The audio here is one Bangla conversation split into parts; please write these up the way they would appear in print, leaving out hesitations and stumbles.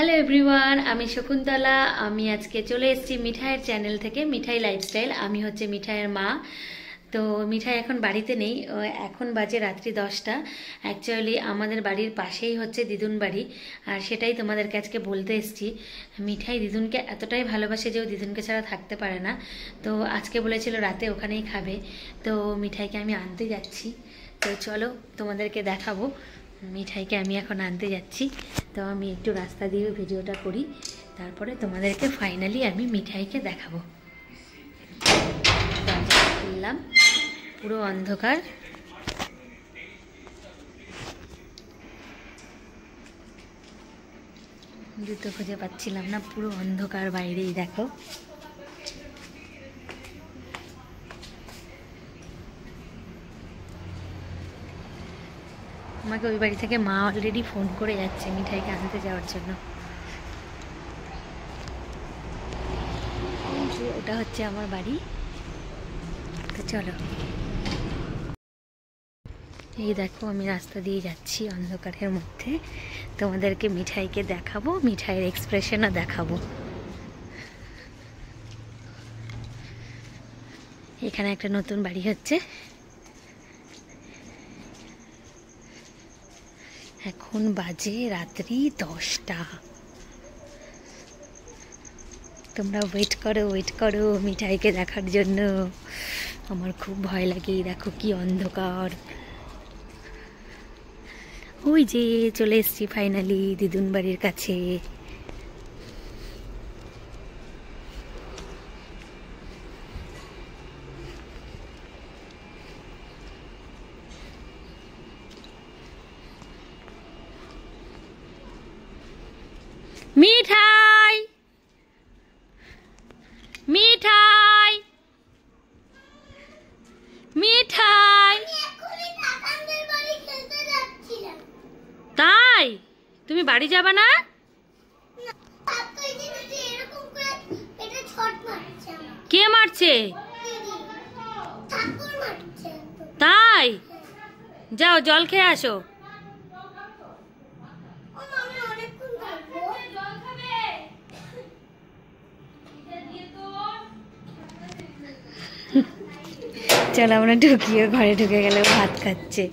হ্যালো এভরিওয়ান, আমি শকুন্তলা। আমি আজকে চলে এসেছি মিঠাইয়ের চ্যানেল থেকে, মিঠাই লাইফস্টাইল। আমি হচ্ছে মিঠাইয়ের মা। তো মিঠাই এখন বাড়িতে নেই, এখন বাজে রাত্রি 10টা। অ্যাকচুয়ালি আমাদের বাড়ির পাশেই হচ্ছে দিদুন বাড়ি, আর সেটাই তোমাদেরকে আজকে বলতে এসেছি। মিঠাই দিদুনকে এতটাই ভালোবাসে যে ও দিদুনকে ছাড়া থাকতে পারে না। তো আজকে বলেছিল রাতে ওখানেই খাবে, তো মিঠাইকে আমি আনতে যাচ্ছি। তো চলো তোমাদেরকে দেখাবো। মিঠাইকে আমি এখন আনতে যাচ্ছি, তো আমি একটু রাস্তা দিয়ে ভিডিওটা করি, তারপরে তোমাদেরকে ফাইনালি আমি মিঠাইকে দেখাবো। দরজা খুললাম, পুরো অন্ধকার। জুতো খুঁজে পাচ্ছিলাম না, পুরো অন্ধকার বাইরেই দেখো। আমাকে ওই বাড়ি থেকে মা অলরেডি ফোন করে যাচ্ছে মিঠাইকে আনতে যাওয়ার জন্য। ওটা হচ্ছে আমার বাড়ি। তো চলো, এই দেখো আমি রাস্তা দিয়ে যাচ্ছি অন্ধকারের মধ্যে, তোমাদেরকে মিঠাইকে দেখাবো, মিঠাইয়ের এক্সপ্রেশনও দেখাবো। এখানে একটা নতুন বাড়ি হচ্ছে। এখন বাজে রাত্রি 10টা। তোমরা ওয়েট করো মিঠাইকে দেখার জন্য। আমার খুব ভয় লাগে, দেখো কি অন্ধকার। ওই যে চলে এসছি ফাইনালি দিদুন বাড়ির কাছে। মিঠাই, মিঠাই, মিঠাই। তাই তুমি বাড়ি যাবে না? কে মারছে? তাই যাও জল খেয়ে আসো। চলো আমরা ঢুকিয়ে ঘরে ঢুকে গেলে ভাত খাচ্ছে।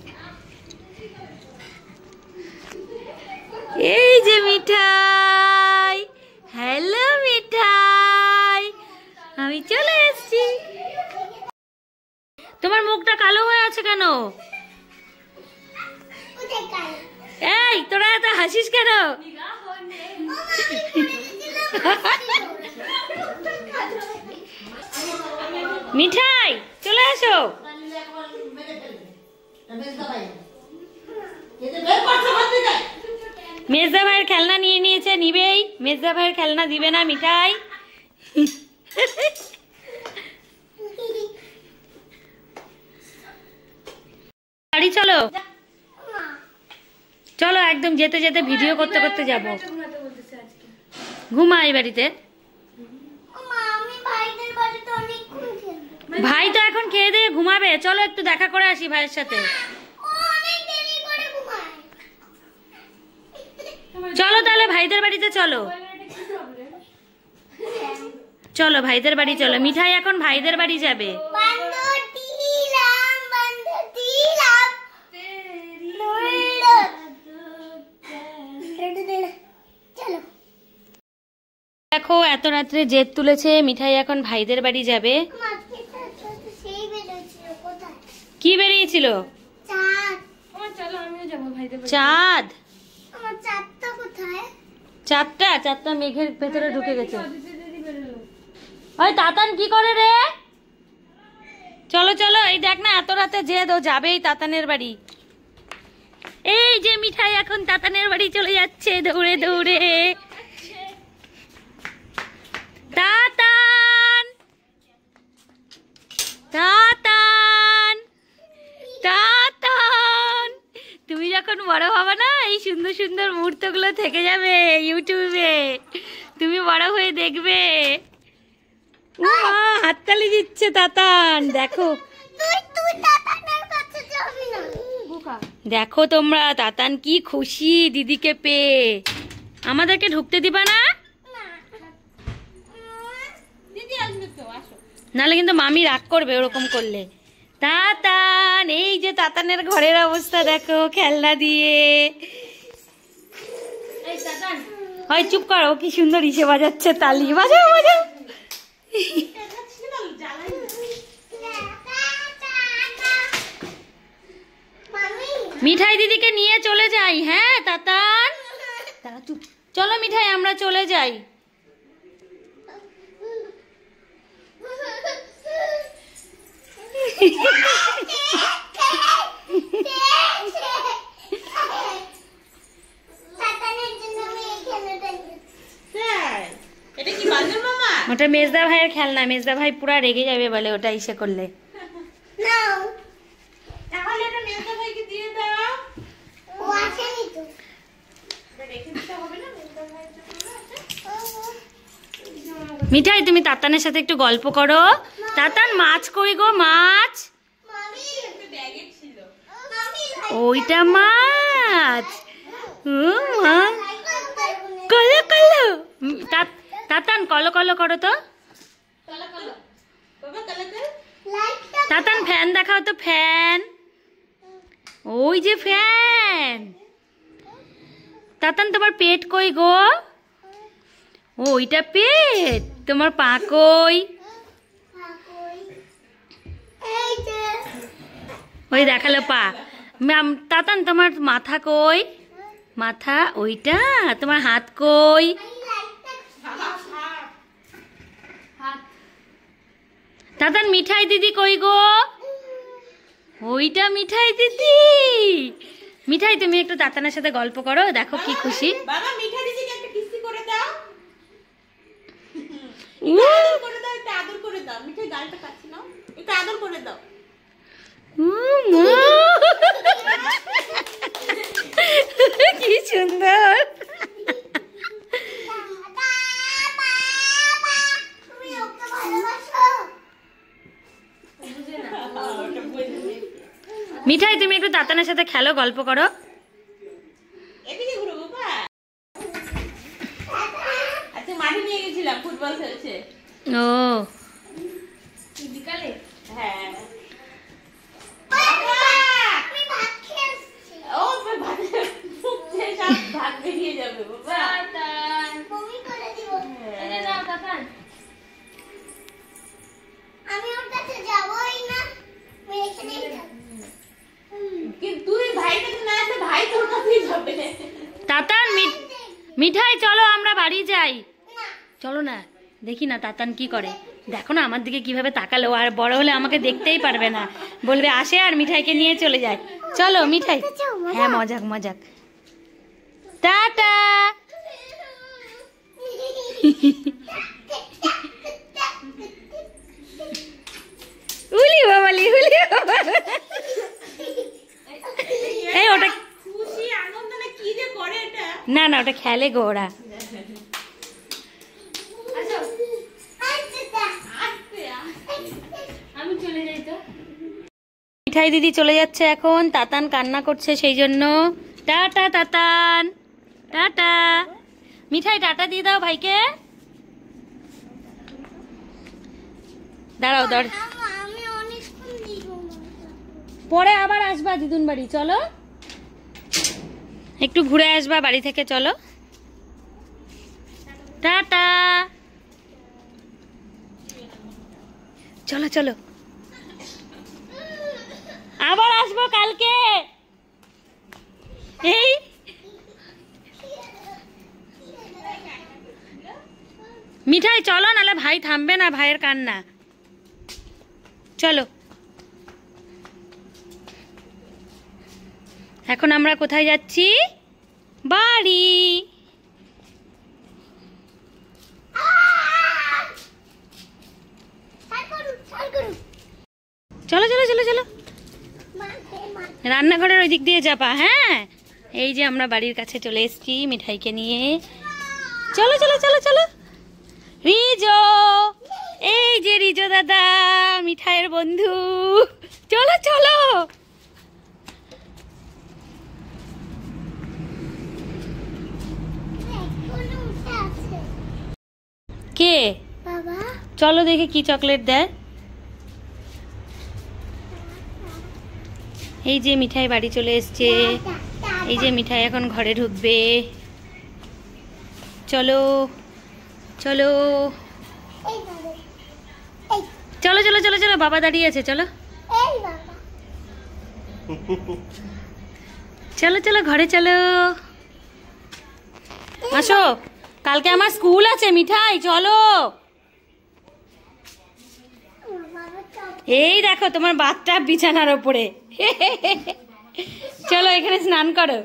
এই যে মিঠাই, হ্যালো মিঠাই, আমি চলে এসেছি। তোমার মুখটা কালো হয়ে আছে কেন? এই তোরা এত হাসিস কেন? মিঠাই চলে আসো। মেজদা ভাইয়ের খেলনা নিয়ে নিয়েছে, নিবেই। মেজদা ভাইয়ের খেলনা দিবে না মিঠাই। বাড়ি চলো, চলো একদম যেতে যেতে ভিডিও করতে করতে যাবো। ঘুমা এই বাড়িতে। ভাই তো এখন খেয়ে দিয়ে ঘুমাবে, চলো একটু দেখা করে আসি ভাইয়ের সাথে। চলো তাহলে ভাইদের বাড়িতে চলো, চলো ভাইদের বাড়ি চলো। মিঠাই এখন ভাইদের বাড়ি যাবে। দেখো এত রাত্রে জেদ তুলেছে, মিঠাই এখন ভাইদের বাড়ি যাবে। কি বেরিয়েছিল? চাঁদ। চাঁদটা মেঘের ভেতরে ঢুকে গেছে। ওই তাতান কি করে রে? চলো চলো, এই দেখ না এত রাতে জেদ, ও যাবেই তাতানের বাড়ি। এই যে মিঠাই এখন তাতানের বাড়ি চলে যাচ্ছে দৌড়ে দৌড়ে। তাতান, তাতান, তাতান, তুমি যখন বড় হবে না এই সুন্দর সুন্দর মুহূর্তগুলো থেকে যাবে ইউটিউবে, তুমি বড় হয়ে দেখবে। হাততালি দিচ্ছে তাতান, দেখো দেখো তোমরা, তাতান কি খুশি দিদিকে পেয়ে। আমাদেরকে ঢুকতে দিবা না? নাহলে কিন্তু মামি রাগ করবে ওরকম করলে। তাতান, এই যে তাতানের ঘরের অবস্থা দেখো, খেলনা দিয়ে। হয় চুপ করো, কি সুন্দর ইসে বাজাচ্ছে তালি, বাজাও বাজাও। মিঠাই দিদিকে নিয়ে চলে যাই। হ্যাঁ তাতান, চুপ, চলো মিঠাই আমরা চলে যাই। ওটা মেজদা ভাইয়ের খেলনা, মেজদা ভাই পুরা রেগে যাবে বলে ওটা ইসে করলে। মিঠাই তুমি তাতানের সাথে একটু গল্প করো। তাতান মাছ কই গো? মাছ ওইটা মাছ। কলো কলো, তাতান কলো কলো করো তো। তাতান ফ্যান দেখাও তো, ফ্যান, ওই যে ফ্যান। তাতান তোমার পেট কই গো? ওইটা পেট। তোমার পা কই? ওই দেখালো পা। তাতান তোমার মাথা কই? মাথা ওইটা। তোমার হাত কই? তাতান মিঠাই দিদি কই গো? ওইটা মিঠাই দিদি। মিঠাই তুমি একটু তাতানের সাথে গল্প করো, দেখো কি খুশি। বাবা মিঠাই দিদিকে একটা কিসি করে দাও। করে দাও, একটু আদর করে দাও। মিঠাই গালটা কাছে নাও, একটু আদর করে দাও। কি সুন্দর। মিঠাই তুমি একটু তাতানের সাথে খেলো, গল্প করো। এদিকে ঘুরো বাবা। আচ্ছা মাঠে নিয়ে গেছিলাম ফুটবল খেলছে। ও বিকালে? হ্যাঁ। ভাত বেরিয়ে যাবে বাবা। আমি ওর কাছে যাবই না, আমি এখানেই থাকবো। কিন্তু তুই ভাইকে না আসলে ভাই তোর কাছেই যাবে। তাতান মিঠাই চলো আমরা বাড়ি যাই। চলো না, দেখি না তাতান কি করে। দেখো না আমার দিকে কিভাবে তাকালো, আর বড় হলে আমাকে দেখতেই পারবে না, বলবে আসে আর মিঠাইকে নিয়ে চলে যায়। চলো মিঠাই। হ্যাঁ মজাক মজাক। টাটা। উলি বাবালি, উলি বাবা। এই ওটা খুশি আনন্দ না কি যে করে এটা। না না ওটা খেলে গো ওরা। আমি চলে যাই তো। মিঠাই দিদি চলে যাচ্ছে এখন, তাতান কান্না করছে সেই জন্য। Tata Tatan, tata. Mithai tata দিয়ে দাও ভাইকে। দাঁড়াও দাঁড়, আমি অনেকক্ষণ দিব। পরে আবার আসবা দিদুন বাড়ি। চলো একটু ঘুরে আসবা বাড়ি থেকে, চলো। টাটা। চলো চলো, আবার আসবো কালকে। এই মিঠাই চলো, নাহলে ভাই থামবে না, ভাইয়ের কান্না। চলো এখন আমরা কোথায় যাচ্ছি? বাড়ি। চলো চলো চলো চলো, রান্নাঘরের ওই দিক দিয়ে যাবা। হ্যাঁ এই যে আমরা বাড়ির কাছে চলে এসেছি মিঠাইকে নিয়ে। চলো চলো চলো চলো। রিজো, এই যে রিজো দাদা, মিঠাইয়ের বন্ধু। চলো চলো। কে? বাবা চলো দেখি কি চকলেট দেয়। এই যে মিঠাই বাড়ি চলে এসছে। এই যে মিঠাই এখন ঘরে ঢুকবে। চলো চলো এই বাবা এই চলো চলো চলো চলো, বাবা দাঁড়িয়ে আছে, চলো এই বাবা চলো চলো ঘরে চলো। আসো, কালকে আমার স্কুল আছে মিঠাই, চলো। বাবা চপ এই দেখো তোমার বাথটাব বিছানার ওপরে। চলো এখানে স্নান করো।